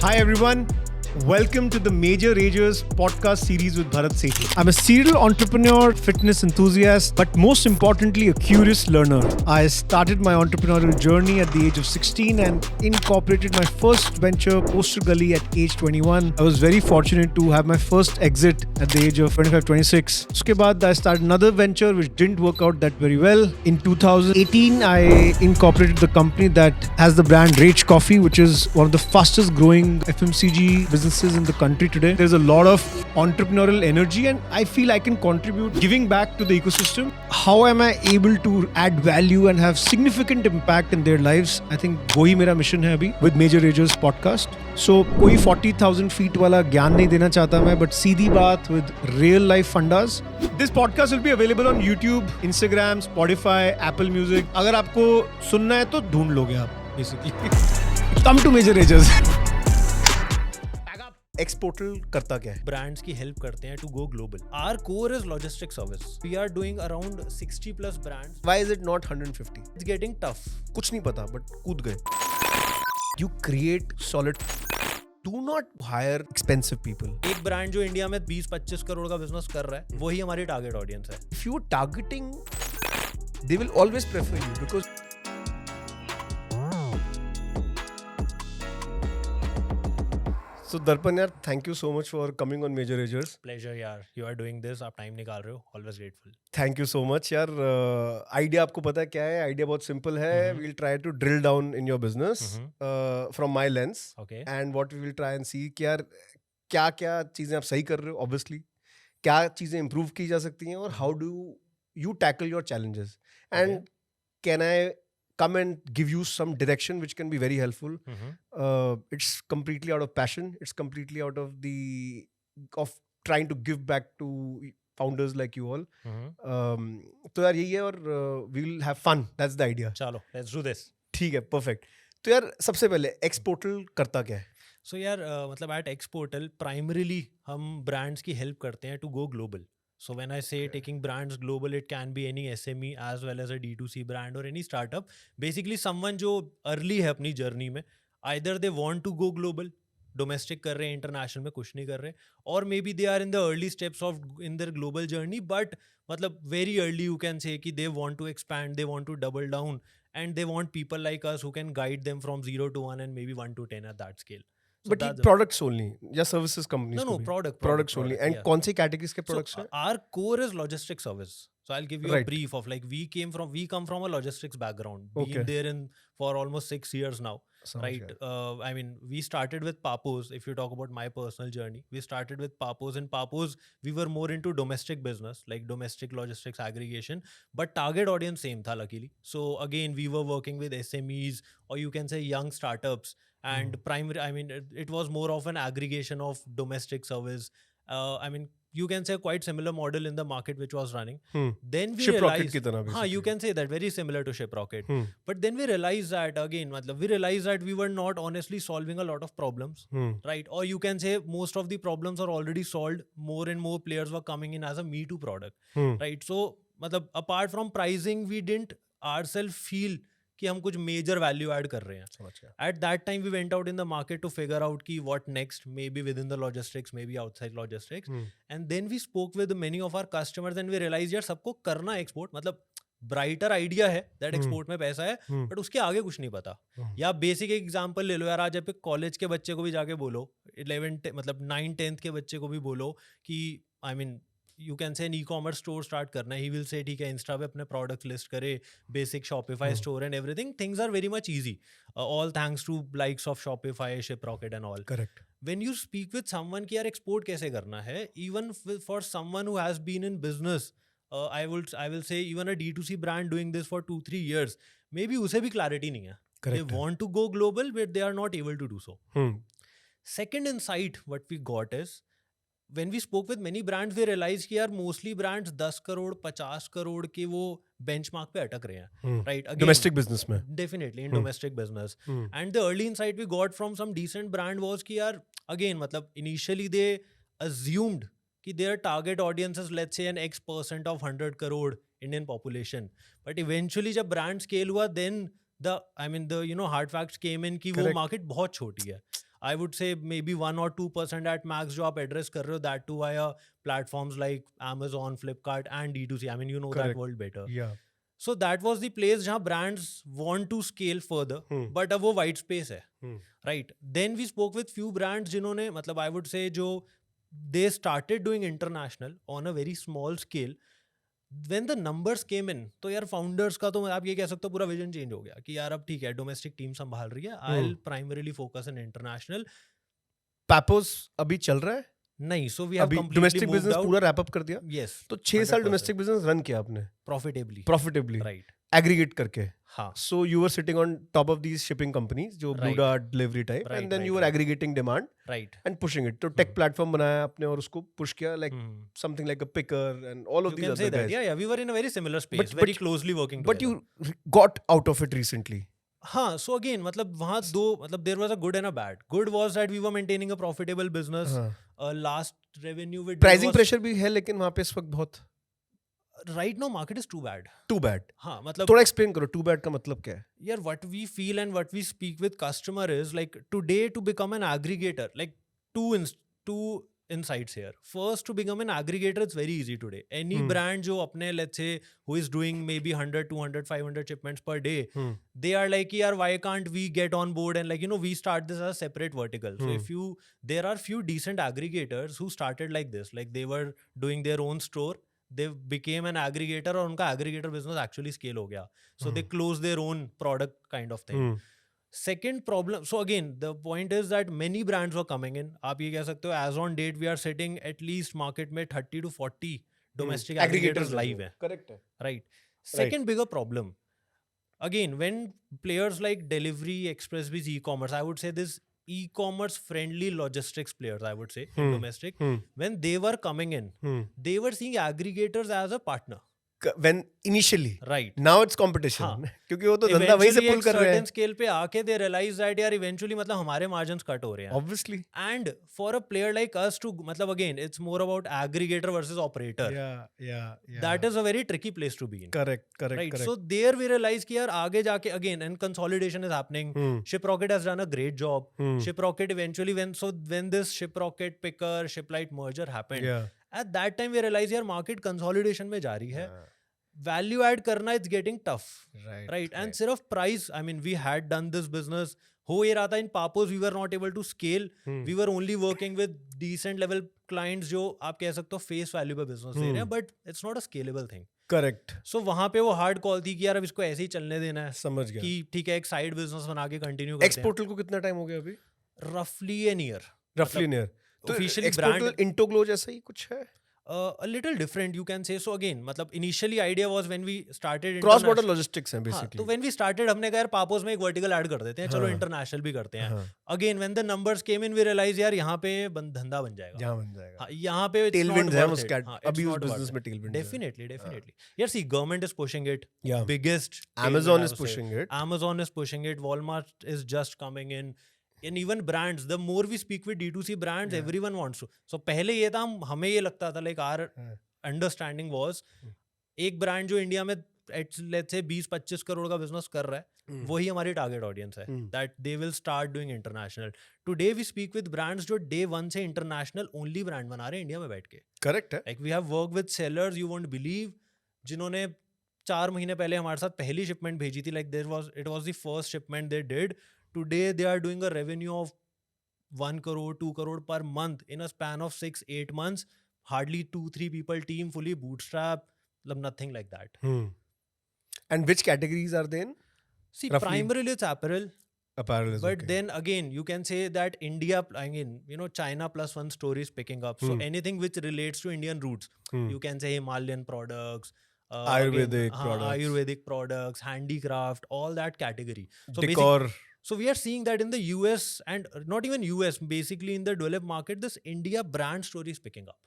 Hi everyone. Welcome to the Major Ragers podcast series with Bharat Sethi. I'm a serial entrepreneur, fitness enthusiast, but most importantly, a curious learner. I started my entrepreneurial journey at the age of 16 and incorporated my first venture, Poster Gully, at age 21. I was very fortunate to have my first exit at the age of 25-26. Uske baad, I started another venture which didn't work out that very well. In 2018, I incorporated the company that has the brand Rage Coffee, which is one of the fastest growing FMCG businesses in the country today. There's a lot of entrepreneurial energy and I feel I can contribute giving back to the ecosystem. How am I able to add value and have significant impact in their lives? I think वही मेरा mission है अभी with Major Ragers podcast. So कोई 40,000 feet वाला ज्ञान नहीं देना चाहता मैं, but सीधी बात with real life fundas. This podcast will be available on YouTube, Instagram, Spotify, Apple Music. अगर आपको सुनना है तो ढूंढ लोगे आप basically. Come to Major Ragers. एक्सपोर्टल करता क्या है? ब्रांड्स की हेल्प करते हैं to go global. Our core is logistic service. We are doing around 60 plus brands. Why is it not 150? It's getting tough. कुछ नहीं पता बट कूद गए. You create solid. Do not hire expensive people. एक brand जो India में 20-25 करोड़ का business कर रहा है, वही हमारी टारगेट ऑडियंस है. If you are targeting, they will always prefer you because So Darpan yaar, thank you so much for coming on Major Ragers. Pleasure यार. You are doing this. आप टाइम निकाल रहे हो. Always grateful. Thank you so much यार. Idea आपको पता है क्या है? आइडिया बहुत सिंपल है. We'll try to drill down in your business from my lens. Okay. And what we will try and see कि यार क्या क्या चीज़ें आप सही कर रहे हो obviously, क्या चीज़ें improve की जा सकती हैं और how do you tackle your challenges. And can I come and give you some direction which can be very helpful. It's completely out of passion. It's completely out of trying to give back to founders like you all. तो यार यही है और we will have fun. That's the idea. चलो, let's do this. ठीक है, perfect. तो यार सबसे पहले एक्सपोर्टल करता क्या है? सो यार मतलब एट एक्सपोर्टल प्राइमरीली हम ब्रांड्स की हेल्प करते हैं to go global. So when I say taking brands global, it can be any SME as well as a D2C brand or any startup. Basically someone जो early है अपनी journey में, either they want to go global, domestic कर रहे हैं, international में कुछ नहीं कर रहे, or maybe they are in the early steps of in their global journey, but मतलब very early you can say कि they want to expand, they want to double down, and they want people like us who can guide them from 0 to 1 and maybe 1 to 10 at that scale. So But products only या services companies? No, products only. And कौन सी categories के products हैं? Our core is logistics service. So I'll give you a brief of like we come from a logistics background. Been there for almost 6 years now. Right. I mean, we started with Papos. If you talk about my personal journey, we started with Papos. In Papos, we were more into domestic business, like domestic logistics aggregation. But target audience same tha, luckily. So again, we were working with SMEs or you can say young startups. And primary, I mean, it was more of an aggregation of domestic service. I mean, you can say quite similar model in the market which was running. Then we realized, you can say that very similar to Shiprocket. But then we realized that again, we realized that we were not honestly solving a lot of problems, right? Or you can say most of the problems are already solved. More and more players were coming in as a Me Too product, right? So, apart from pricing, we didn't ourselves feel कि हम कुछ major value add कर रहे हैं. At that time we went out in the market to figure out की what next, maybe within the logistics, maybe outside logistics. And then we spoke with many of our customers and we realise यार सबको करना export, मतलब brighter idea है that export में पैसा है, but उसके आगे कुछ नहीं पता. या बेसिक एग्जांपल ले लो यार, आज आप एक कॉलेज के बच्चे को भी जाके बोलो, 11 मतलब 9-10th के बच्चे को भी बोलो कि I mean you can say an e-commerce store start करना है, he will say ठीक है इंस्टा पे अपने products list करे, basic Shopify store and everything. Things are very much easy, all thanks to likes of Shopify, Shiprocket and all. Correct. When you speak with someone कि यार export कैसे करना है, even for someone who has been in business, I will say even a D2C brand doing this for 2-3 years, maybe उसे भी clarity नहीं है. Correct. They want to go global but they are not able to do so. Second insight what we got is, when we spoke with many brands, we realized कि यार mostly brands 10 crore 50 crore के वो benchmark पे अटक रहे हैं, right? Again, domestic business में. Definitely in domestic business. And the early insight we got from some decent brand was कि यार again मतलब initially they assumed कि their target audience is let's say an X% of 100 crore Indian population. But eventually जब brand scale हुआ, then the hard facts came in कि वो market बहुत छोटी है. I would say maybe 1 or 2% at max जो आप address कर रहे हो, that too via platforms like Amazon, Flipkart and D2C. I mean, you know Correct. that world better. Yeah. So that was the place जहाँ brands want to scale further, but अब वो white space है, right? Then we spoke with few brands जिन्होंने मतलब I would say जो they started doing international on a very small scale. When the numbers came in, तो यार founders का तो आप ये कह सकते हो पूरा vision change हो गया कि यार अब ठीक है domestic team संभाल रही है, I'll primarily focus on international. Papos अभी चल रहा है? नहीं, so we have अभी completely domestic moved business out. पूरा wrap up कर दिया? Yes. तो 6 साल 100%. domestic business run किया आपने? Profitably. Right. Aggregate करके. हाँ. So you were sitting on top of these shipping companies जो Blue Dart delivery type, and then you were aggregating demand and pushing it. तो tech platform बनाया आपने और उसको push किया like something like a Picker and all of these other guys. You can say that. Yeah, we were in a very similar space, very closely working together. But you got out of it recently. हाँ, so again मतलब वहाँ दो मतलब there was a good and a bad. Good was that we were maintaining a profitable business. Last revenue with pricing pressure भी है लेकिन वहाँ पे इस वक्त बहुत. Right now market is too bad. Too bad. हाँ मतलब थोड़ा explain करो too bad का मतलब क्या है? यार what we feel and what we speak with customer is like today to become an aggregator, like two insights here. First, to become an aggregator, it's very easy today. Any brand जो अपने let's say who is doing maybe 100, 200, 500 shipments per day, they are like यार why can't we get on board and like you know we start this as a separate vertical. So there are few decent aggregators who started like this, like they were doing their own store. They became an aggregator और उनका aggregator business actually scale हो गया. So they close their own product kind of thing. Second problem, so again, the point is that many brands were coming in. आप ये कह सकते हो as on date we are sitting at least market में 30 to 40 domestic aggregators live हैं. Correct है. Right. Second bigger problem. Again, when players like Delivery, Expressbees, e-commerce, I would say this e-commerce friendly logistics players, I would say, in domestic, when they were coming in, they were seeing aggregators as a partner. When initially, right? Now it's competition. क्योंकि वो तो धंधा वहीं से pull कर रहे हैं. Certain scale पे आके they realize that यार eventually मतलब हमारे margins cut हो रहे हैं. Obviously. And for a player like us to मतलब again it's more about aggregator versus operator. Yeah. That is a very tricky place to be in. Correct. Right. So there we realize कि यार आगे जाके again and consolidation is happening. Shiprocket has done a great job. Shiprocket eventually when this Shiprocket Picker Shiplite merger happened, at that time we realize यार market consolidation में जा रही है. Value add करना it's getting tough. Right. And सिर्फ price, I mean we had done this business. हो ये रहा था in Papos we were not able to scale. We were only working with decent level clients जो आप कह सकते हो face value पे business दे रहे हैं, but it's not a scalable thing. Correct. So वहाँ पे वो hard call थी कि यार अब इसको ऐसे ही चलने देना है. समझ गया. कि ठीक है एक side business बना के continue करते हैं. Exportal को कितना time हो गया अभी? Roughly an year. Roughly an year. तो officially brand Intoglo जैसा ही कुछ है? A little different you can say. So again मतलब initially idea was when we started cross border logistics हैं basically. तो when we started हमने कहा यार पापोस में एक vertical add कर देते हैं, चलो international भी करते हैं. Again when the numbers came in we realized यार यहाँ पे धंधा बन जाएगा. यहाँ बन जाएगा. यहाँ पे tailwinds हैं उसके अभी उस business में tailwinds. Definitely. यार see government is pushing it. Biggest Amazon is pushing it. Amazon is pushing it. Walmart is just coming in. And even brands, the more we speak with D2C brands, everyone wants to. So पहले ये था हमें ये लगता था like our understanding was एक brand जो India में let's say 20-25 करोड़ का business कर रहा है, वही हमारी target audience है. That they will start doing international. Today we speak with brands जो day one से international only brand बना रहे हैं इंडिया में बैठ के. Correct है. Like we have worked with sellers you won't believe जिन्होंने 4 महीने पहले हमारे साथ पहली shipment भेजी थी. Like it was the first shipment they did. Today they are doing a revenue of 1 crore, 2 crore per month in a span of 6-8 months. Hardly 2-3 people team, fully bootstrap, nothing like that. And which categories are they in? See, roughly? Primarily it's apparel. Apparel is but then again, you can say that India, I mean, China plus one story is picking up. So anything which relates to Indian roots, you can say Himalayan products, Ayurvedic products, handicraft, all that category. So decor. So we are seeing that in the US and not even US, basically in the developed market, this India brand story is picking up.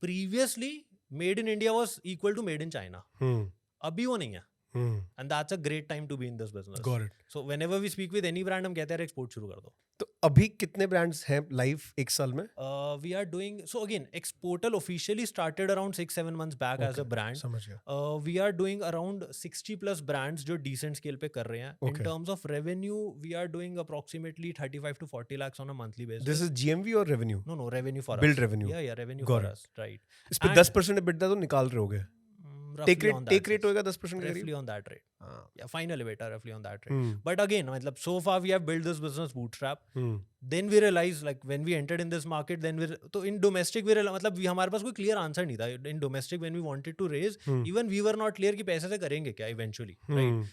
Previously, made in India was equal to made in China. Abhi wo nahi hai. And that's a great time to be in this business. Got it. So whenever we speak with any brand, हम कहते हैं export शुरू कर दो. तो अभी कितने brands हैं लाइव एक साल में? We are doing, so again, Exportal officially started around 6-7 months back as a brand. समझ गया. We are doing around 60 plus brands जो decent scale पे कर रहे हैं. In terms of revenue, we are doing approximately 35 to 40 lakhs on a monthly basis. This is GMV or revenue? No, revenue for Build us. revenue. Yeah, revenue Got for it. us, right. इस पे 10% EBITDA तो निकाल रहे होगे. Take rate होएगा 10% के roughly on that rate. Yeah, final EBITDA roughly on that rate. But again, मतलब so far we have built this business bootstrap. Then we realized, like when we entered in this market, then तो in domestic we realized, मतलब हमारे पास कोई clear answer नहीं था. In domestic when we wanted to raise, even we were not clear कि पैसे से करेंगे क्या eventually, right?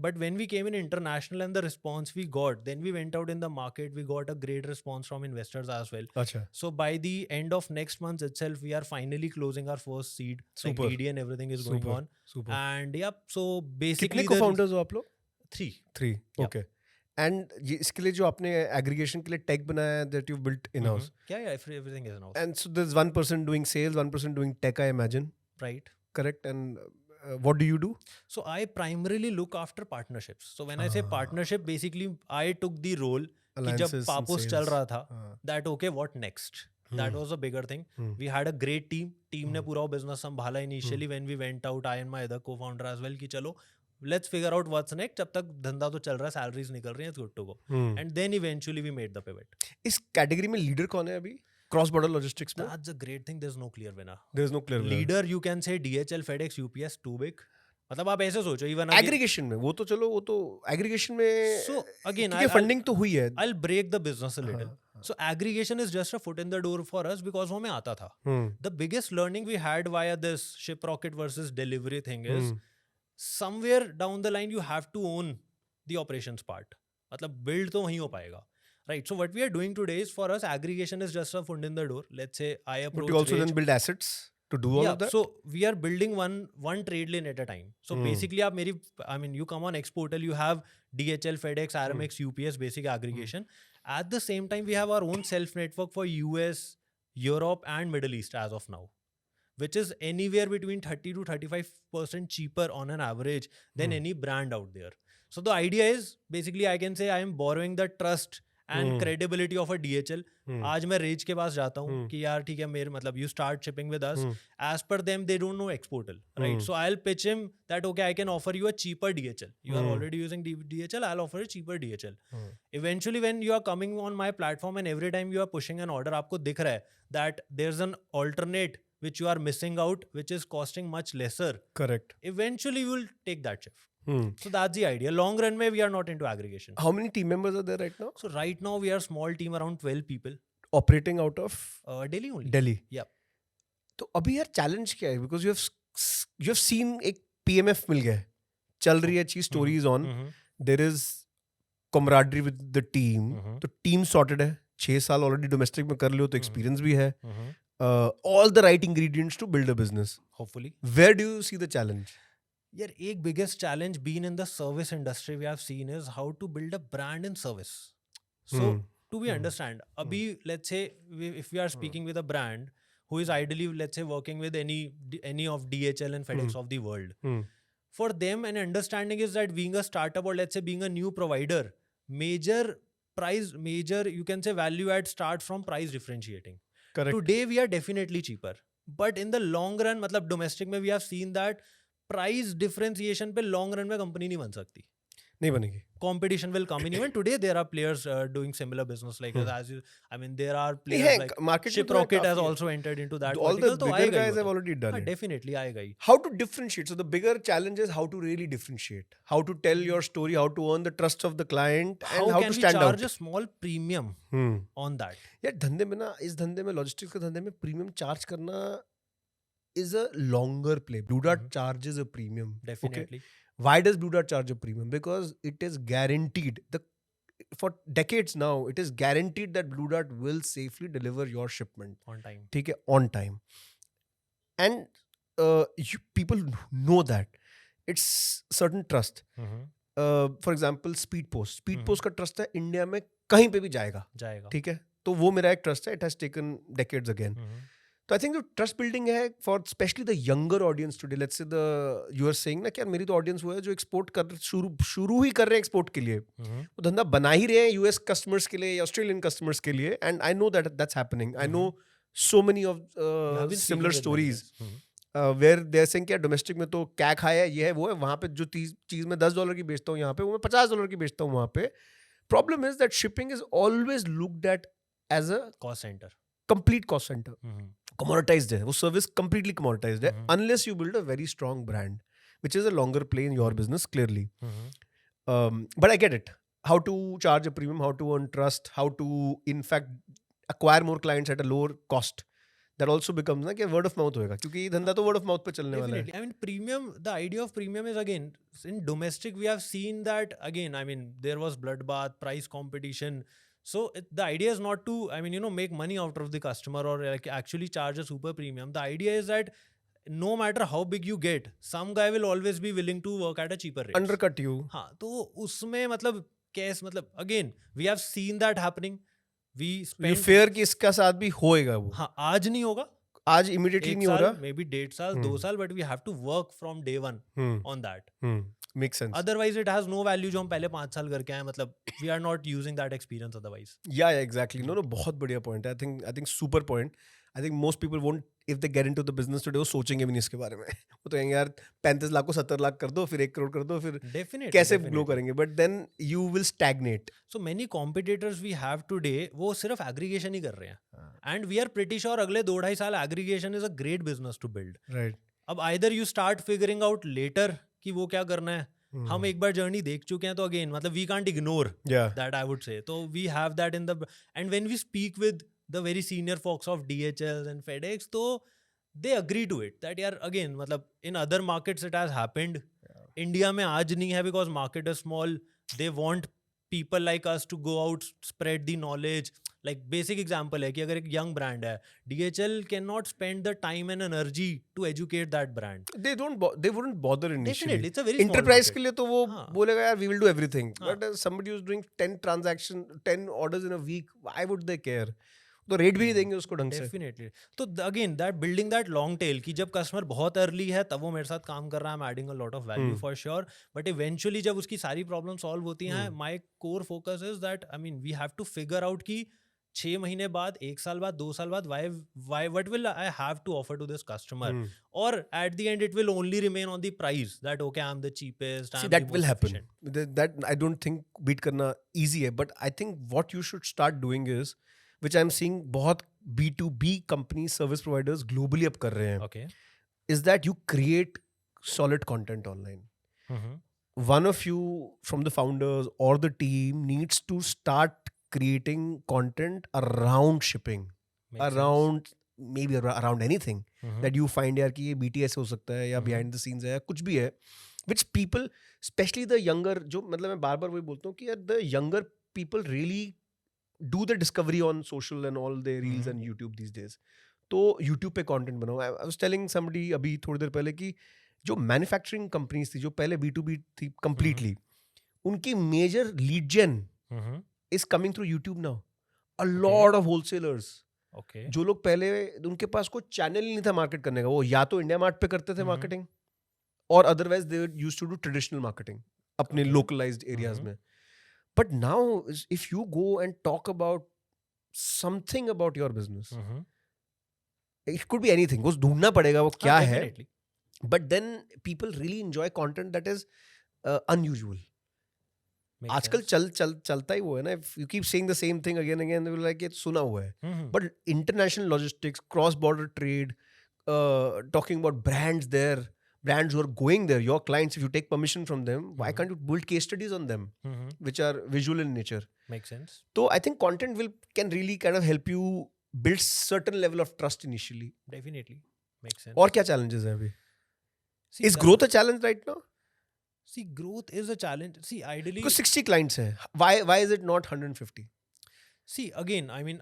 But when we came in international and the response we got, then we went out in the market, we got a great response from investors as well. अच्छा. So by the end of next month itself, we are finally closing our first seed. Super. Like DD and everything is going on. Super. And yep, so basically कितने co-founders हो आप लोग? 3. Yep. Okay. And इसके लिए जो आपने aggregation के लिए tech बनाया है that you've built in-house. Yeah, everything is in-house. And so there's one person doing sales, one person doing tech, I imagine. Right. Correct. And what do you do? So I primarily look after partnerships. So when I say partnership, basically I took the role कि जब Papos चल रहा था, that okay, what next? That was a bigger thing. We had a great team. Team ने पूरा business संभाला initially when we went out, I and my other co-founder as well कि चलो let's figure out what's next. जब तक धंधा तो चल रहा है, salaries निकल रही हैं, it's good to go. And then eventually we made the pivot. इस category में leader कौन है अभी? Cross border logistics में? That's a great thing. There's no clear winner. There's no clear winner. Leader you can say DHL, FedEx, UPS, too big. मतलब आप ऐसे सोचो even aggregation में वो तो चलो वो तो aggregation में so again funding तो हुई है. I'll break the business a little. So aggregation is just a foot in the door for us because वो हमें आता था. The biggest learning we had via this Shiprocket versus delivery thing is somewhere down the line you have to own the operations part. मतलब build तो वहीं हो पाएगा. Right. So what we are doing today is for us aggregation is just a foot in the door. Let's say I approach. But you also then build assets to do all of that. So we are building one trade lane at a time. So basically आप मेरी you come on Exportal, you have DHL, FedEx, RMX, UPS basic aggregation. At the same time we have our own self network for US, Europe and Middle East as of now, which is anywhere between 30 to 35% cheaper on an average than any brand out there. So the idea is basically I can say I am borrowing the trust and credibility of a DHL. आज मैं raise के पास जाता हूँ कि यार ठीक है मेरे मतलब you start shipping with us. As per them they don't know Exportal, right? So I'll pitch him that okay I can offer you a cheaper DHL. You are already using DHL, I'll offer a cheaper DHL. Eventually when you are coming on my platform and every time you are pushing an order आपको दिख रहा है that there's an alternate which you are missing out which is costing much lesser. Correct. Eventually you will take that shift. So that's the idea. Long run mein we are not into aggregation. How many team members are there right now? So right now we are small team around 12 people. Operating out of? Delhi only. Delhi. Yep. तो अभी यार challenge क्या है? Because you have seen एक PMF मिल गया है. चल रही है चीज, story is on. There is camaraderie with the team. तो team sorted है. 6 साल already domestic में कर लियो तो experience भी है. All the right ingredients to build a business. Hopefully. Where do you see the challenge? यार एक biggest challenge being in the service industry we have seen is how to build a brand in service. So to be understand, abhi let's say if we are speaking with a brand who is ideally let's say working with any of DHL and FedEx of the world, for them an understanding is that being a startup or let's say being a new provider, major you can say value add starts from price differentiating. Correct. Today we are definitely cheaper, but in the long run मतलब domestic में we have seen that price differentiation पे long run में company नहीं बन सकती, नहीं बनेगी. Competition will come in. Even today there are players doing similar business like us. As you, I mean there are players like Shiprocket has also entered into that. All the bigger guys have already done it. Definitely आएगा ही. How to differentiate? So the bigger challenge is how to really differentiate. How to tell your story, how to earn the trust of the client and how to stand out. How can we charge a small premium on that? यार धंधे में ना, इस धंधे में logistics के धंधे में प्रीमियम चार्ज करना is a longer play. Blue Dart charges a premium. Definitely. Okay? Why does Blue Dart charge a premium? Because it is guaranteed. For decades now, it is guaranteed that Blue Dart will safely deliver your shipment. On time. ठीक है, on time. And people know that. It's certain trust. For example, Speed Post. Speed Post का trust है India में कहीं पे भी जाएगा. ठीक है? तो वो मेरा एक trust है. It has taken decades again. तो आई थिंक जो ट्रस्ट बिल्डिंग है for specially the younger audience today, let's say the you are saying ना कि यार मेरी तो ऑडियंस वो है जो एक्सपोर्ट कर शुरू ही कर रहे हैं एक्सपोर्ट के लिए, वो धंधा बना ही रहे हैं यूएस कस्टमर्स के लिए या ऑस्ट्रेलियन कस्टमर्स के लिए, and I know that's happening. I know so many of similar stories where they're saying कि डोमेस्टिक में तो क्या खाया है, ये है वो है, वहाँ पे जो चीज़ मैं $10 की बेचता हूँ यहाँ पे वो मैं $50 की बेचता हूँ वहाँ पे. Problem is that shipping is always looked at as a cost centre, complete cost centre. Commoditised है वो सर्विस, कंप्लीटली कमोडिटाइज्ड है, unless you build a very strong brand which is a longer play in your business clearly. But I get it, how to charge a premium, how to earn trust, how to in fact acquire more clients at a lower cost. That also becomes ना कि word of mouth होएगा, क्योंकि ये धंधा तो word of mouth पे चलने वाला है. I mean, premium, the idea of premium is again, in domestic we have seen that again, I mean, there was bloodbath, price competition. So the idea is not to, I mean, make money out of the customer or like actually charge a super premium. The idea is that no matter how big you get, some guy will always be willing to work at a cheaper rate. Undercut you. हाँ, तो उसमें मतलब कैस मतलब again we have seen that happening. We spend. You fear कि इसका साथ भी होएगा वो. हाँ, आज नहीं होगा. आज immediately नहीं हो रहा. Maybe 1.5 साल, 2 साल, but we have to work from day one on that. Makes sense. Otherwise it has no value जो हम पहले 5 साल करके आए, मतलब we are not using that experience otherwise. Yeah, exactly. No, बहुत बढ़िया point है. I think super point. I think most people won't, if they get into the business today, वो सोचेंगे भी नहीं इसके बारे में. वो तो कहेंगे यार 35 लाख को 70 लाख कर दो, फिर 1 करोड़ कर दो, फिर कैसे ग्रो करेंगे. But then you will stagnate. So many competitors we have today, वो सिर्फ aggregation ही कर रहे हैं. And we are pretty sure अगले 2-2.5 साल aggregation is a great business to build. Right. अब either you start figuring out later कि वो क्या करना है. हम एक बार जर्नी देख चुके हैं, तो अगेन मतलब we can't ignore that, I would say. तो we have that in the, and when we speak with the very senior folks of DHL and FedEx, तो they agree to it that यार again मतलब in other markets it has happened, India में आज नहीं है because market is small. They want people like us to go out, spread the knowledge. Like basic example है कि अगर एक young brand है, DHL cannot spend the time and energy to educate that brand. They wouldn't bother initially. Definitely, it's a very small enterprise market. के लिए तो वो बोलेगा यार we will do everything. But somebody who's doing 10 orders in a week, why would they care? तो rate भी नहीं देंगे उसको ढंग से. Definitely. तो again that building that long tail कि जब कस्टमर बहुत अर्ली है तब वो मेरे साथ काम कर रहा है, I am adding a lot of value for sure. But eventually जब उसकी सारी प्रॉब्लम सॉल्व होती हैं, my core focus is that I mean we have to figure out कि 6 महीने बाद, 1 साल बाद, 2 साल बाद why what will I have to offer to this customer, or at the end it will only remain on the price that okay I'm the cheapest. See, that will happen. That I don't think beat करना easy है, but I think what you should start doing is, which I'm seeing बहुत B2B companies, service providers globally अब कर रहे हैं, okay, is that you create solid content online. One of you from the founders or the team needs to start creating content around shipping. Around maybe around anything that you find यार कि ये BTS हो सकता है या behind the scenes है या कुछ भी है, which people, especially the younger, जो मतलब मैं बार बार वही बोलता हूँ कि यार the younger people really do the discovery on social and all their reels and YouTube these days. तो YouTube पे content बनाओ. I was telling somebody अभी थोड़ी देर पहले कि जो manufacturing companies थी जो पहले B2B थी completely, उनकी major lead gen is coming through YouTube now. A lot of wholesalers. Okay. जो लोग पहले उनके पास कोई चैनल ही नहीं था मार्केट करने का, वो या तो इंडिया मार्ट पे करते थे मार्केटिंग, और otherwise they used to do traditional marketing अपने लोकलाइज्ड एरियाज में. But now, if you go and talk about something about your business, it could be anything. वो ढूंढना पड़ेगा वो क्या है. But then people really enjoy content that is unusual. आजकल चलता ही वो है ना. If you keep saying the same thing again and again, they will like it सुना हुआ है. But international logistics, cross-border trade, talking about brands there. Brands who are going there, your clients, if you take permission from them, why can't you build case studies on them, which are visual in nature? Makes sense. So I think content can really kind of help you build certain level of trust initially. Definitely. Makes sense. और क्या challenges हैं अभी? Is growth a challenge right now? See, growth is a challenge. See, ideally, because 60 clients हैं. Why is it not 150? See, again, I mean,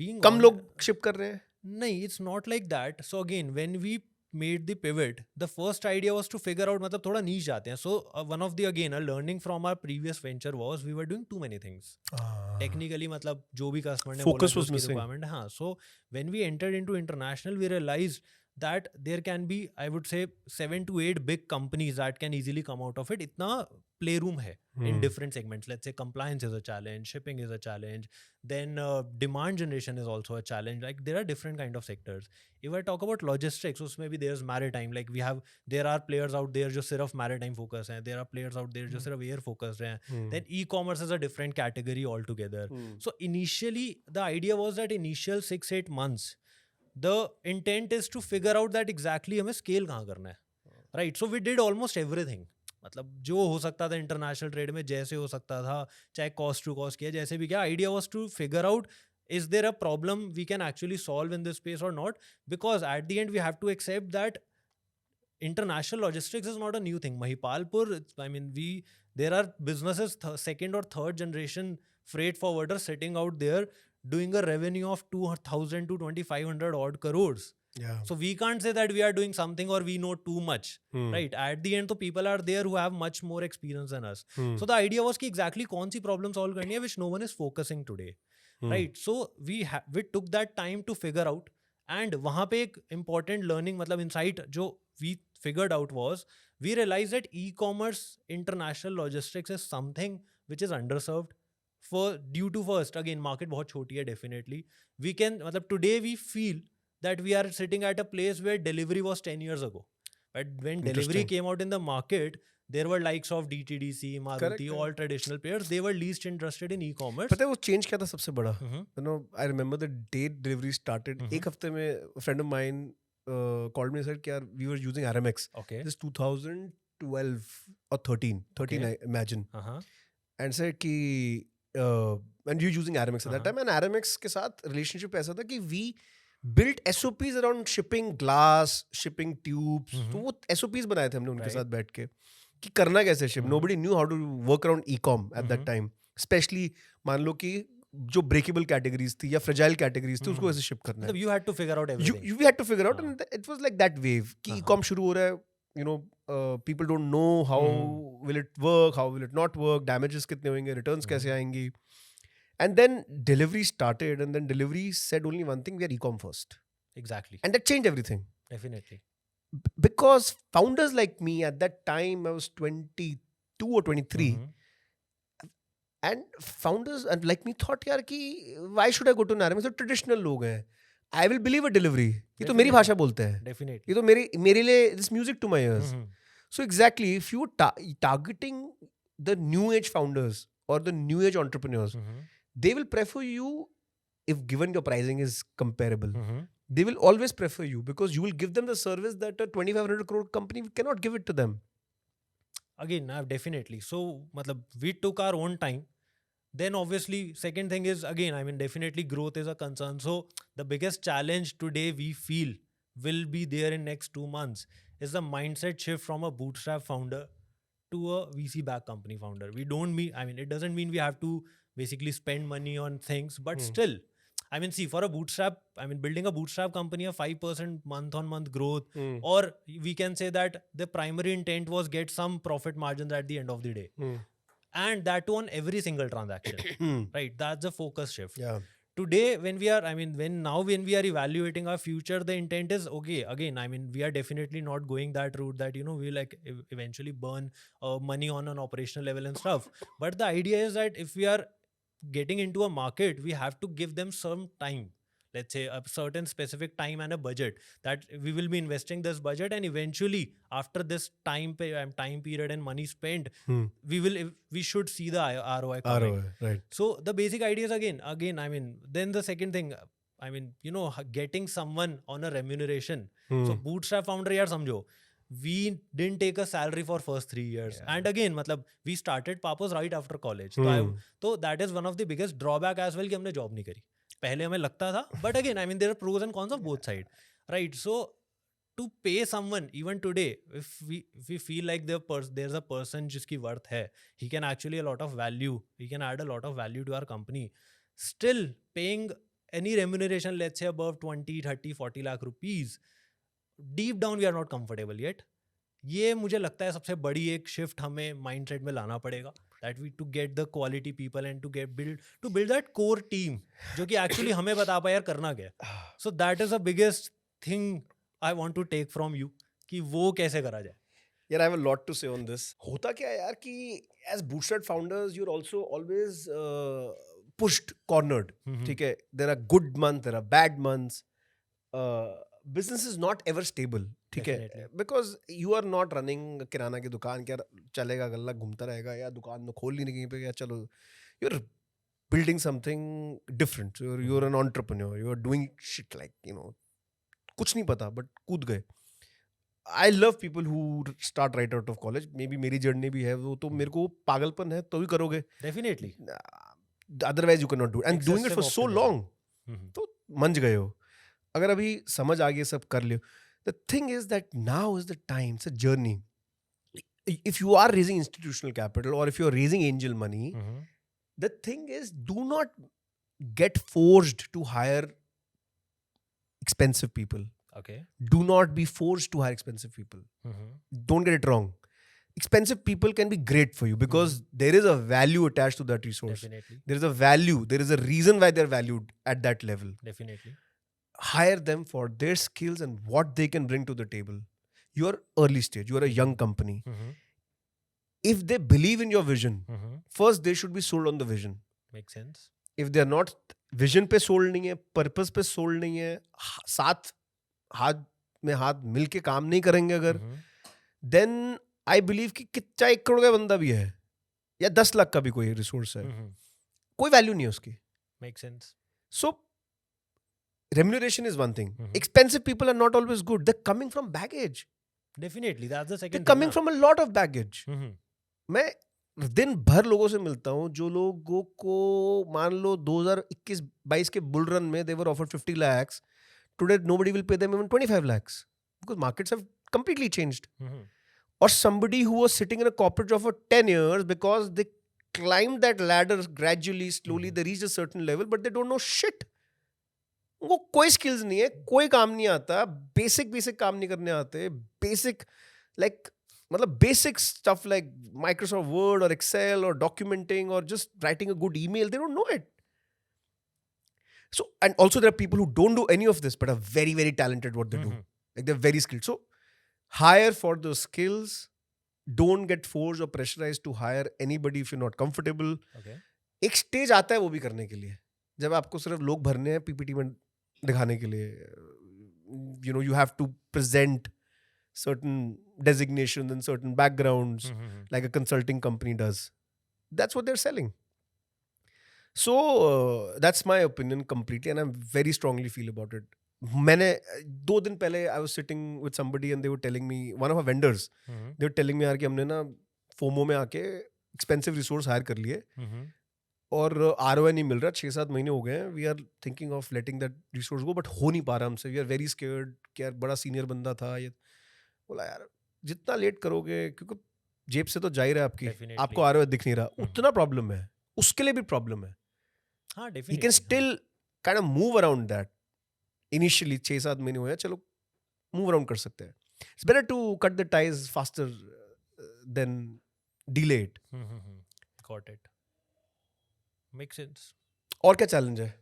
being कम लोग ship कर रहे हैं? नहीं, it's not like that. So again, when we made the pivot, the first idea was to figure out मतलब थोड़ा niche जाते हैं. So one of the again a learning from our previous venture was we were doing too many things. Technically मतलब जो भी customer ने Focus बोला was उसकी missing. requirement. हाँ. So when we entered into international, we realized that there can be, I would say, 7 to 8 big companies that can easily come out of it. इतना playroom है in different segments. Let's say compliance is a challenge, shipping is a challenge, then demand generation is also a challenge. Like there are different kind of sectors. If I talk about logistics, उसमें भी there's maritime. Like there are players out there जो सिर्फ maritime focus हैं. There are players out there जो सिर्फ air focused हैं. Then e-commerce is a different category altogether. So initially the idea was that initial 6-8 months, the intent is to figure out that exactly हमें scale कहाँ करना है, right? So we did almost everything. मतलब जो हो सकता था इंटरनेशनल ट्रेड में जैसे हो सकता था, चाहे कॉस्ट टू कॉस्ट किया जैसे भी क्या, idea was to figure out is there a problem we can actually solve in this space or not, because at the end we have to accept that international logistics is not a new thing. Mahipalpur, I mean, there are businesses, second or third generation freight forwarders sitting out there doing a revenue of 2,000 to 2,500 odd crores. Yeah. So we can't say that we are doing something or we know too much, right? At the end, the people are there who have much more experience than us. So the idea was कि exactly कौन सी problem solve करनी है, which no one is focusing today, right? So we took that time to figure out, and वहाँ पे एक important learning मतलब insight जो we figured out was, we realized that e-commerce international logistics is something which is underserved due to first again market बहुत छोटी है definitely. We can मतलब today we feel that we are sitting at a place where delivery was 10 years ago. But when delivery came out in the market, there were likes of DTDC, Maruti, all traditional players. They were least interested in e-commerce. पता है वो change क्या था सबसे बड़ा? You know, I remember the day delivery started. एक हफ्ते में a friend of mine called me and said कि यार we were using RMX. Okay. This 2012 or 13 Okay. I imagine. And said कि and you using RMX at that time, and RMX के साथ relationship ऐसा था कि we built SOPs around shipping glass, shipping tubes. तो वो SOPs बनाए थे हमने उनके साथ बैठ के कि करना कैसे ship. Nobody knew how to work around e-com at that time. Especially मान लो कि जो breakable categories थी या fragile categories थी उसको कैसे ship करना है. You had to figure out everything. You had to figure out, and it was like that wave कि e-com शुरू हो रहा है. You know, people don't know how will it work, how will it not work, damages कितने होंगे, returns कैसे आएंगी. And then delivery started, and then delivery said only one thing: we are e-com first. Exactly. And that changed everything. Definitely. Because founders like me at that time, I was 22 or 23, and founders like me thought यार कि why should I go to RMX? So traditional लोग हैं. I will believe a delivery. ये तो मेरी भाषा बोलते हैं. Definitely. ये तो मेरे लिए this music to my ears. So exactly, if you targeting the new age founders or the new age entrepreneurs, they will prefer you if given your pricing is comparable. They will always prefer you because you will give them the service that a 2,500 crore company cannot give it to them. Again, definitely. So, matlab, we took our own time. Then obviously, second thing is, again, I mean, definitely growth is a concern. So the biggest challenge today we feel will be there in next 2 months is the mindset shift from a bootstrap founder to a VC-backed company founder. We don't mean, I mean, it doesn't mean we have to basically spend money on things, but still, I mean, see, for a bootstrap, I mean, building a bootstrap company, a 5% month-on-month growth, or we can say that the primary intent was get some profit margins at the end of the day. And that on every single transaction, right? That's the focus shift. Yeah. Today, when we are evaluating our future, the intent is, okay, again, I mean, we are definitely not going that route that, you know, we like eventually burn money on an operational level and stuff. But the idea is that if we are getting into a market, we have to give them some time. Let's say a certain specific time and a budget that we will be investing this budget, and eventually after this time period and money spent, we should see the ROI coming. ROI, right. So the basic idea is again, I mean, then the second thing, I mean, you know, getting someone on a remuneration. So bootstrap founder, yaar samjho, we didn't take a salary for first 3 years. Yeah. And again, matlab, we started Papos right after college. So that is one of the biggest drawback as well कि हमने job नहीं करी. पहले हमें लगता था, but again, I mean, there are pros and cons of both sides, right? So to pay someone even today, if we feel like there's a person जिसकी worth है, he can actually add a lot of value to our company. Still paying any remuneration, let's say above 20, 30, 40 lakh rupees, deep down we are not comfortable yet. ये मुझे लगता है सबसे बड़ी एक shift हमें माइंडसेट में लाना पड़ेगा, that we to get the quality people and to build that core team जो कि actually हमें बता पाए यार करना क्या है. So that is the biggest thing I want to take from you कि वो कैसे करा जाए. Yeah, I have a lot to say on this. होता क्या है यार कि as bootstrap founders, you're also always pushed, cornered. ठीक है, there are good months, there are bad months. Business is not ever stable. ठीक है, because you are not running किराना की दुकान, क्या चलेगा गल्ला घूमता रहेगा या दुकान में खोल नहीं कहीं पे या चलो. You're building something different. You're an entrepreneur. You're doing shit like, you know, कुछ नहीं पता but कूद गए. I love people who start right out of college. Maybe मेरी जर्नी भी है वो, तो मेरे को पागलपन है तो भी करोगे. Definitely. Otherwise you cannot do it. And doing it for so long, तो मंज गए हो. अगर अभी समझ आ गया सब कर लियो. The thing is that now is the time. It's a journey. If you are raising institutional capital or if you are raising angel money, the thing is, do not get forced to hire expensive people. Okay. Do not be forced to hire expensive people. Don't get it wrong. Expensive people can be great for you because there is a value attached to that resource. Definitely. There is a value. There is a reason why they're valued at that level. Definitely. Hire them for their skills and what they can bring to the table. You are early stage. You are a young company. If they believe in your vision, first they should be sold on the vision. Makes sense. If they are not, vision पे sold नहीं है, purpose पे sold नहीं है, साथ हाथ में हाथ मिलके काम नहीं करेंगे अगर, then I believe कि चाहे 1 करोड़ का बंदा भी है या 10 लाख का भी कोई रिसोर्स है, कोई वैल्यू नहीं है उसकी. Makes sense. So remuneration is one thing. Expensive people are not always good. They're coming from baggage. Definitely. That's the second. They're coming from a lot of baggage. मैं दिन भर लोगों से मिलता हूँ जो लोगों को मान लो 2021-22 के बुल रन में they were offered 50 lakhs. Today nobody will pay them even 25 lakhs because markets have completely changed. Or somebody who was sitting in a corporate job for 10 years because they climbed that ladder gradually, slowly, they reached a certain level, but they don't know shit. उनको कोई skills नहीं है, कोई काम नहीं आता, basic काम नहीं करने आते, basic stuff like Microsoft Word or Excel or documenting or just writing a good email, they don't know it. So, and also there are people who don't do any of this but are very, very talented at what they do. Like they're very skilled. So, hire for those skills. Don't get forced or pressurized to hire anybody if you're not comfortable. Okay. एक stage आता है वो भी करने के लिए. जब आपको सिर्फ लोग भरने हैं PPT में दिखाने के लिए. You know, you have to present certain designations and certain backgrounds like a consulting company does. That's what they're selling. So that's my opinion completely and I very strongly feel about it. मैंने 2 दिन पहले I was sitting with somebody and they were telling me, one of our vendors, they were telling me यार कि हमने ना FOMO में आके expensive resource hire कर लिए और ROI नहीं मिल रहा, 6-7 महीने हो गए हैं. We are thinking of letting that resource go but हो नहीं पा रहा हमसे. We are very scared कि यार बड़ा senior बंदा था. ये बोला यार जितना लेट करोगे क्योंकि जेब से तो जा ही रहा है आपकी, आपको ROI दिख नहीं रहा, उतना प्रॉब्लम है, उसके लिए भी प्रॉब्लम है. हाँ, He can still kind of move around that. Initially 6-7 महीने हुए हैं, चलो move around कर सकते हैं. It's better to cut the ties faster than delay it. Got it. Makes sense. और क्या चैलेंज है?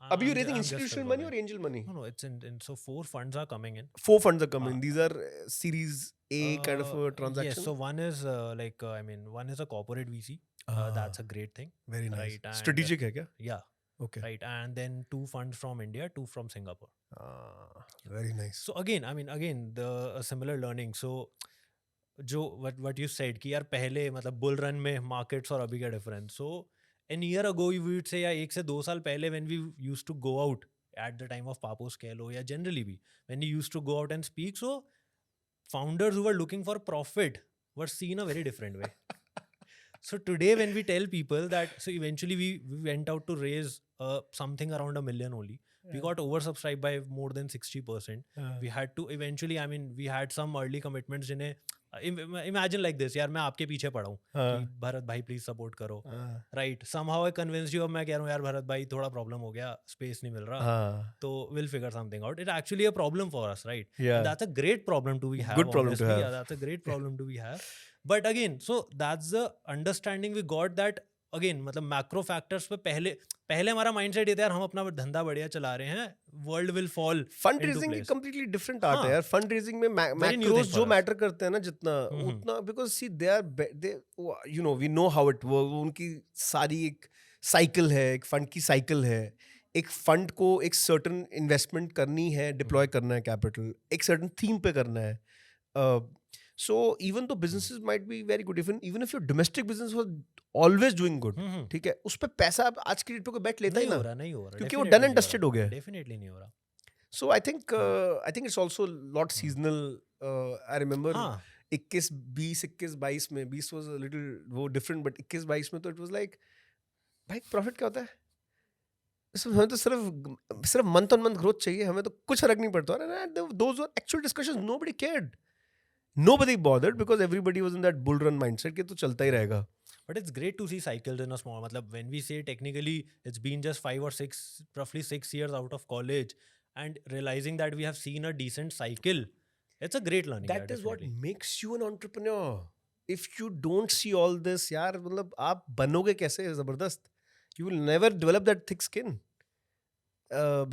Are you raising institutional money or angel money? No, it's in. So 4 funds are coming in. 4 funds are coming. These are Series A kind of a transaction. Yes. So one is one is a corporate VC. That's a great thing. Very nice. Right, and, strategic है क्या? Yeah. Okay. Right, and then 2 funds from India, 2 from Singapore. Very nice. So again, the similar learning. So जो what you said कि यार पहले मतलब bull run में markets और अभी का difference. So a year ago we would say या 1 से 2 साल पहले when we used to go out at the time of Papo's कह लो या generally भी when we used to go out and speak, so founders who were looking for profit were seen a very different way. So today when we tell people that, so eventually we went out to raise something around $1 million only. We got oversubscribed by more than 60%. We had to eventually, we had some early commitments जिन्हें imagine like this यार, मैं आपके पीछे पड़ा हूँ कि भरत भाई please support करो, right, somehow I convince you, अब मैं कह रहा हूँ यार भरत भाई थोड़ा प्रॉब्लम हो गया, स्पेस नहीं मिल रहा, तो will figure something out. It actually a problem for us, right? That's a great problem to we have, Good problem to have. yeah, that's a great problem to we have. But again, so that's the understanding we got, that again मतलब macro factors पे पहले हमारा mindset ये था यार हम अपना धंधा बढ़िया चला रहे हैं, world will fall. Fund raising की कंप्लीटली डिफरेंट आर्ट है यार. फंड रेजिंग में मैक्रोस जो मैटर करते हैं ना जितना उतना, because see they you know we know how it work. उनकी सारी एक साइकिल है, एक फंड की साइकिल है. एक फंड को एक सर्टेन इन्वेस्टमेंट करनी है, डिप्लॉय करना है कैपिटल, एक सर्टेन थीम पे करना है. So even though businesses might be very good, even if your domestic business was always doing good, ठीक है, उस पे पैसा अब आज की डेट पे कोई बैठ लेता ही ना, नहीं हो रहा, क्योंकि वो डन एंड डस्टेड हो गया. डेफिनेटली नहीं हो रहा. So I think it's also lot seasonal. I remember 21, 20, 21, 22 में 20 was a little वो different, but 21, 22 में तो it was like भाई प्रॉफिट क्या होता है, हमें तो सिर्फ मंथ ऑन मंथ ग्रोथ चाहिए, हमें तो कुछ फर्क नहीं पड़ता. Those were actual discussions, nobody cared. Nobody bothered because everybody was in that bull run mindset कि तो चलता ही रहेगा. But it's great to see cycles in a small, मतलब when we say technically it's been just 5 or 6, roughly 6 years out of college and realizing that we have seen a decent cycle, it's a great learning. That is what makes you an entrepreneur. If you don't see all this यार, मतलब आप बनोगे कैसे जबरदस्त? You will never develop that thick skin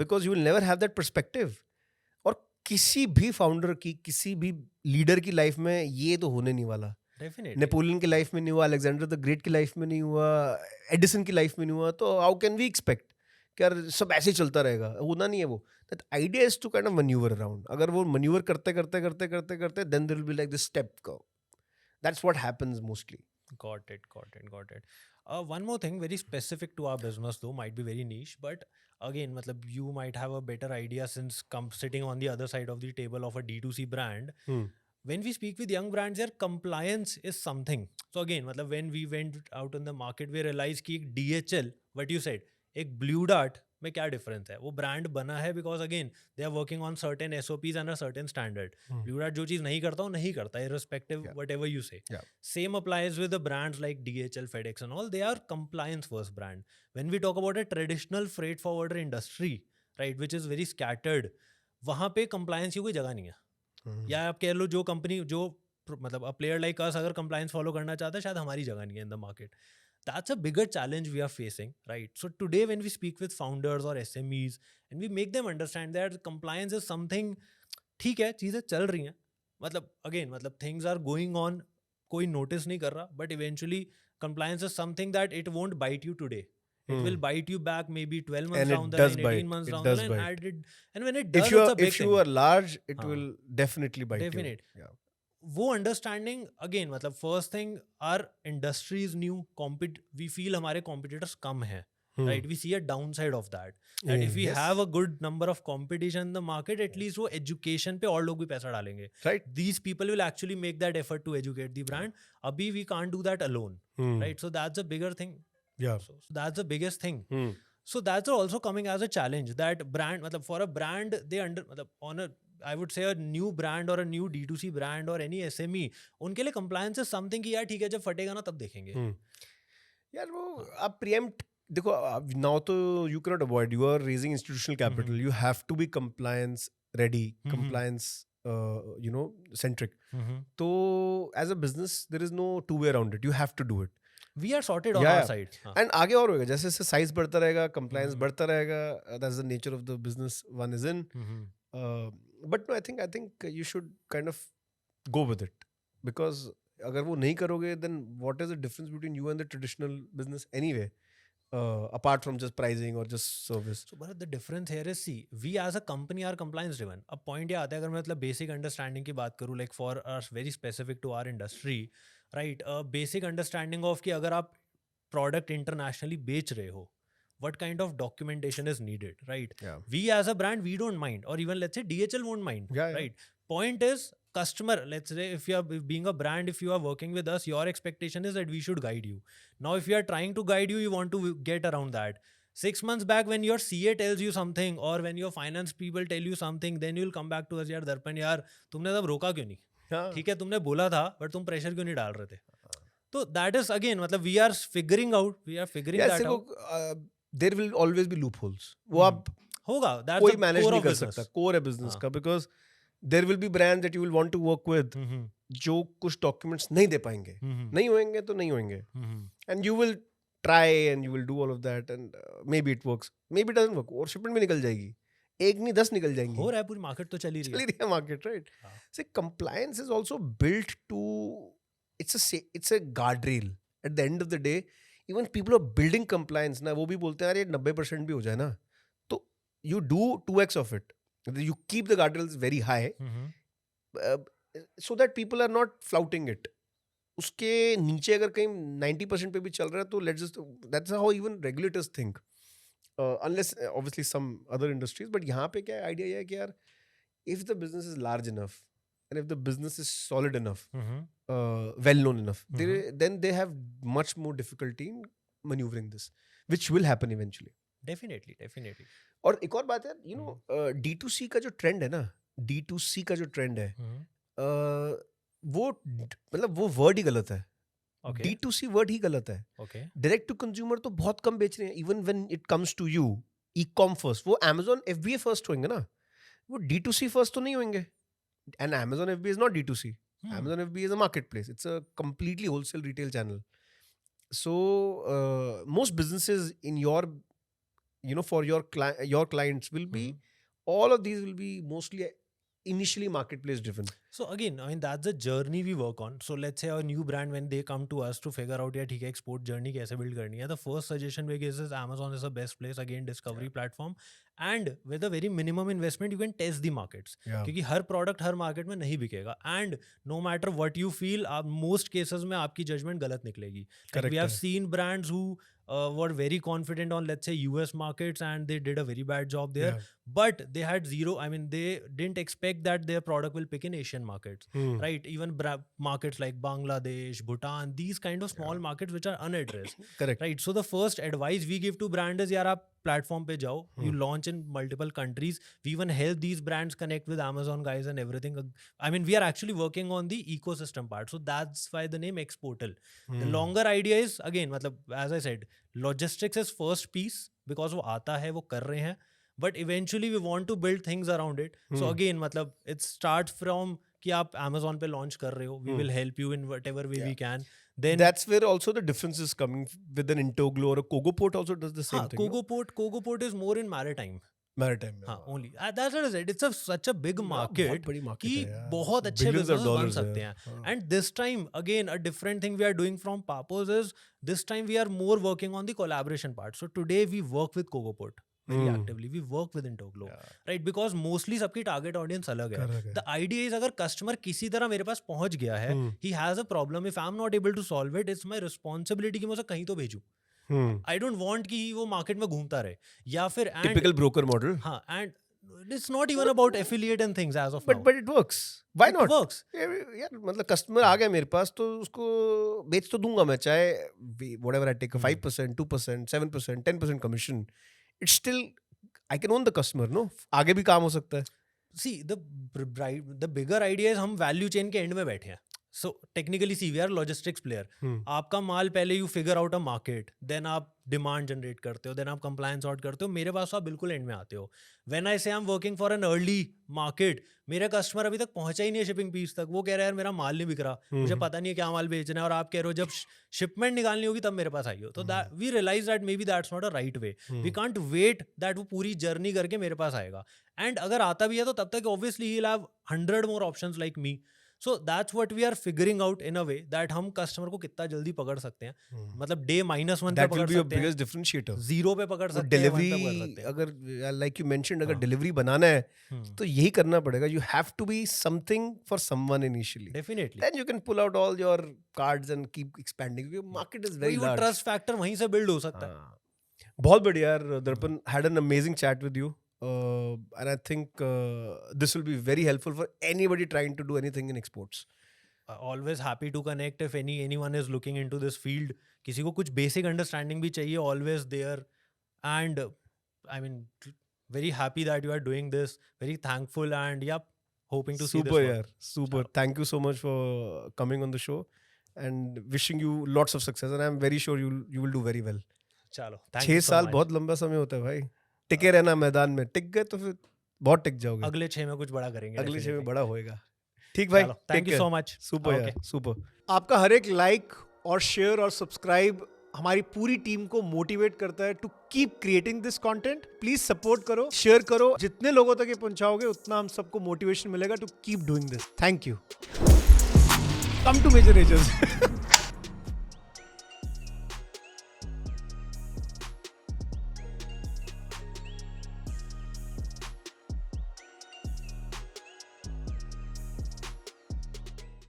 because you will never have that perspective. किसी भी founder की, किसी भी लीडर की लाइफ में ये तो होने नहीं वाला. नेपोलियन की लाइफ में नहीं हुआ, अलेक्जेंडर द ग्रेट की लाइफ में नहीं हुआ, एडिसन की लाइफ में नहीं हुआ, तो हाउ कैन वी एक्सपेक्ट कि यार सब ऐसे ही चलता रहेगा? होना नहीं है वो. That idea is to kind of manoeuvre around. अगर वो मैन्यूवर करते then there will be like this step curve. That's what happens mostly. Got it. One more thing, very specific to our business though, might be very niche, but again, matlab, you might have a better idea since sitting on the other side of the table of a D2C brand. When we speak with young brands, their compliance is something. So again, matlab, when we went out in the market, we realized कि DHL, what you said, एक Blue Dart में क्या difference है? वो brand बना है because again they are working on certain SOPs and a certain standard. Blue Dart जो चीज नहीं करता वो नहीं करता, irrespective whatever you say. Same applies with the brands like DHL, FedEx and all. They are compliance first brand. When we talk about a traditional freight forwarder industry, right, which is very scattered, वहाँ पे compliance की कोई जगह नहीं है. या आप कह लो जो कंपनी जो मतलब a player like us अगर compliance follow करना चाहता है, शायद हमारी जगह नहीं है in the market. That's a bigger challenge we are facing, right? So today when we speak with founders or SMEs and we make them understand that compliance is something, ठीक है चीज़ें चल रही हैं, मतलब again मतलब things are going on, कोई notice नहीं कर रहा, but eventually compliance is something that it won't bite you today. It will bite you back maybe 12 months down the line, 18 months down the line, and when it does, it's a big thing. If you are large, it will definitely bite you. Yeah. वो understanding again मतलब first thing our industry is new, we feel हमारे competitors कम हैं, right? We see a downside of that if we have a good number of competition in the market, at least वो education पे और लोग भी पैसा डालेंगे, right? These people will actually make that effort to educate the brand. अभी we can't do that alone, right? So that's a bigger thing. So that's the biggest thing. So that's also coming as a challenge that brand matlab for a brand they matlab on a, I would say a new brand or a new D2C brand or any SME, उनके लिए compliance is something कि यार ठीक है जब फटेगा ना तब देखेंगे. यार वो आप preempt देखो, now तो you cannot avoid, you are raising institutional capital, you have to be compliance ready, compliance centric. तो as a business there is no two way around it, you have to do it. We are sorted on our side. And आगे और होगा, जैसे जैसे size बढ़ता रहेगा, compliance बढ़ता रहेगा. That's the nature of the business one is in. But no, I think you should kind of go with it, because अगर वो नहीं करोगे then what is the difference between you and the traditional business anyway, apart from just pricing or just service? So but the difference here is, see, we as a company are compliance driven. अब point ये आता है, अगर मैं मतलब basic understanding की बात करूँ, like for us very specific to our industry, right, basic understanding of कि अगर आप प्रोडक्ट इंटरनेशनली बेच रहे हो, what kind of documentation is needed, right? We as a brand, we don't mind, or even let's say DHL won't mind, right? Point is, customer, let's say if you are being a brand, if you are working with us, your expectation is that we should guide you. Now if you are trying to guide you, you want to get around that. 6 months back when your CA tells you something or when your finance people tell you something, then you'll come back to us, यार दर्पण यार तुमने तब रोका क्यों नहीं? ठीक है तुमने बोला था बट तुम प्रेशर क्यों नहीं डाल रहे थे. तो दैट इज अगेन मतलब we are figuring that out. There will always be loopholes. वो आप होगा, दैट्स कोई द मैनेज कोर नहीं ऑफ कर बिजनेस. सकता. कोर है बिजनेस का. Because there will be brand that you will want to work with जो कुछ डॉक्यूमेंट्स नहीं दे पाएंगे. नहीं होंगे तो नहीं होंगे. And you will try and you will do all of that and may be it works, may be doesn't work. और शिपमेंट भी निकल जाएगी. एक नहीं 10 निकल जाएंगी. हो रहा है, पूरी मार्केट तो चली रही है. Market, right? So compliance is also built to, it's a guardrail. At the end of the day, even people are building compliance ना, वो भी बोलते हैं अरे 90% भी हो जाए ना, तो you do 2x of it. You keep the guardrails very high, so that people are not flouting it. उसके नीचे अगर कहीं 90% पे भी चल रहा है तो let's just, that's how even regulators think. Unless obviously some other industries, but यहाँ पे क्या idea ये है कि यार if the business is large enough and if the business is solid enough, well known enough, then they have much more difficulty in maneuvering this, which will happen eventually. Definitely. और एक और बात है, you know, D2C का जो trend है ना, D2C का जो ट्रेंड है, वो मतलब वो वर्ड ही गलत है. D2C वर्ड ही गलत है. डायरेक्ट टू कंज्यूमर तो बहुत कम बेच रहे हैं. Even when it comes to you, ecom first, वो Amazon FBA फर्स्ट होंगे ना, वो D2C फर्स्ट तो नहीं होंगे. And Amazon FBA is not D2C. Amazon FBA is a marketplace. It's a completely wholesale retail channel. So most businesses in your, you know, for your clients will be, all of these will be mostly initially marketplace driven. So again, I mean, that's the journey we work on. So let's say a new brand, when they come to us to figure out यार ठीक है export journey कैसे build करनी है, the first suggestion we give is Amazon is the best place, again discovery platform, and with a very minimum investment you can test the markets. क्योंकि हर product हर market में नहीं बिकेगा, and no matter what you feel, most cases में आपकी judgment गलत निकलेगी. Like we have seen brands who were very confident on, let's say, US markets, and they did a very bad job there, but they had zero, I mean, they didn't expect that their product will pick in Asian markets, right? Even markets like Bangladesh, Bhutan, these kind of small markets which are unaddressed. Correct. Right? So the first advice we give to brand is, yaar, aap platform pe jao, you launch in multiple countries. We even help these brands connect with Amazon guys and everything. I mean, we are actually working on the ecosystem part. So that's why the name Exportal. The longer idea is, again, matlab, as I said, logistics is first piece because वो आता है, वो कर रहे हैं. But eventually we want to build things around it. So again, matlab, it starts from कि आप Amazon पे launch कर रहे हो. We will help you in whatever way we can. Then that's where also the difference is coming with an Intoglo or a Kogoport also does the same thing. Kogoport is more in maritime. Only. That's what I said. It's such a big market कि बहुत अच्छे business बन सकते हैं. And this time, again, a different thing we are doing from Papos is, this time we are more working on the collaboration part. So today we work with Kogoport very actively. We work with Intoglo, right? Because mostly सबकी target audience अलग है. The idea is, अगर customer किसी तरह मेरे पास पहुंच गया है, he has a problem. If I'm not able to solve it, it's my responsibility कि मैं उसे कहीं तो भेजूं. I don't want कि वो मार्केट में घूमता रहे. या फिर typical broker model. हाँ, and it's not even about affiliate and things as of now. But it works. Why not? It works. यार मतलब कस्टमर आ गया मेरे पास तो उसको बेच तो दूंगा मैं, चाहे whatever I take a 5%, 2%, 7%, 10% commission. It's still, I can own the customer, no? आगे भी काम हो सकता है. See, the bigger idea is हम value chain के end में बैठे हैं. So technically, see, we are a logistics player. आपका माल पहले you figure out a market, then आप demand generate करते हो, then आप compliance sort करते हो. मेरे पास आप बिल्कुल end में आते हो. When I say I'm working for an early market, मेरा customer अभी तक पहुंचा ही नहीं है shipping piece तक. वो कह रहा है यार मेरा माल नहीं बिक रहा, मुझे पता नहीं है क्या माल बेचना है, और आप कह रहे हो जब shipment निकालनी होगी तब मेरे पास आइयो. तो we realize that maybe that's not a right way. We can't wait that वो पूरी journey करके मेरे पास आएगा. And अगर आता भी है तो तब तक obviously he'll have 100 more options like me. So that's what we are figuring out in a way, that हम customer को कितना जल्दी पकड़ सकते हैं. मतलब day -1 पे पकड़ सकते हैं. That will be your biggest differentiator. 0 पे पकड़ सकते हैं. Delivery, अगर like you mentioned, अगर delivery बनाना है तो यही करना पड़ेगा. You have to be something for someone initially. Definitely. Then you can pull out all your cards and keep expanding. Your market is very large. Trust factor वहीं से build हो सकता है. बहुत बढ़िया यार दर्पण. Had an amazing chat with you. And I think this will be very helpful for anybody trying to do anything in exports. Always happy to connect if anyone is looking into this field. किसी को कुछ basic understanding भी चाहिए, always there. And I mean, very happy that you are doing this. Very thankful, and yeah, hoping to see this super work. yaar, super. Thank you so much for coming on the show and wishing you lots of success and I'm very sure you will do very well. चलो, thank 6 you so साल much. बहुत लंबा समय होता है भाई. टिके रहना मैदान में, टिक गए तो फिर बहुत टिक जाओगे. अगले 6 में कुछ बड़ा करेंगे. अगले 6 में definitely. बड़ा होएगा. ठीक भाई. Thank you so much. Super यार, सुपर. आपका हर एक लाइक और शेयर और सब्सक्राइब हमारी पूरी टीम को मोटिवेट करता है to keep creating this content. Please support करो, शेयर करो. जितने लोगों तक ये पहुंचाओगे उतना हम सबको मोटिवेशन मिलेगा to keep doing this. Thank you. Come to major edges.